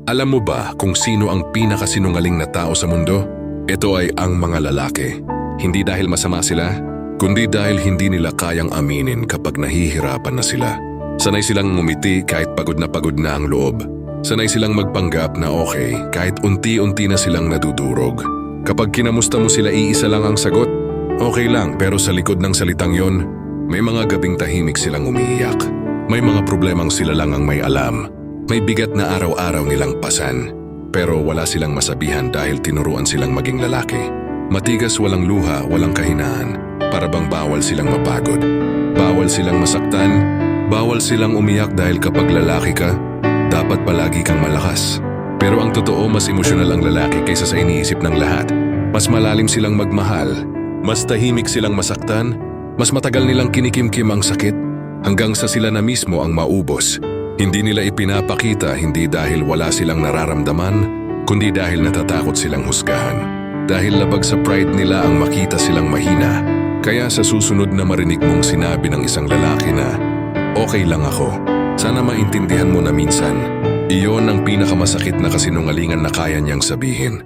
Alam mo ba kung sino ang pinakasinungaling na tao sa mundo? Ito ay ang mga lalaki. Hindi dahil masama sila, kundi dahil hindi nila kayang aminin kapag nahihirapan na sila. Sanay silang ngumiti kahit pagod na ang loob. Sanay silang magpanggap na okay kahit unti-unti na silang nadudurog. Kapag kinamusta mo sila, iisa lang ang sagot. Okay lang, pero sa likod ng salitang yon, may mga gabing tahimik silang umiiyak. May mga problemang sila lang ang may alam. May bigat na araw-araw nilang pasan. Pero wala silang masabihan dahil tinuruan silang maging lalaki. Matigas, walang luha, walang kahinaan. Para bang bawal silang mapagod. Bawal silang masaktan. Bawal silang umiyak dahil kapag lalaki ka, dapat palagi kang malakas. Pero ang totoo, mas emosyonal ang lalaki kaysa sa iniisip ng lahat. Mas malalim silang magmahal. Mas tahimik silang masaktan. Mas matagal nilang kinikimkim ang sakit. Hanggang sa sila na mismo ang maubos. Hindi nila ipinapakita, hindi dahil wala silang nararamdaman, kundi dahil natatakot silang husgahan. Dahil labag sa pride nila ang makita silang mahina. Kaya sa susunod na marinig mong sinabi ng isang lalaki na, okay lang ako, sana maintindihan mo na minsan, iyon ang pinakamasakit na kasinungalingan na kaya niyang sabihin.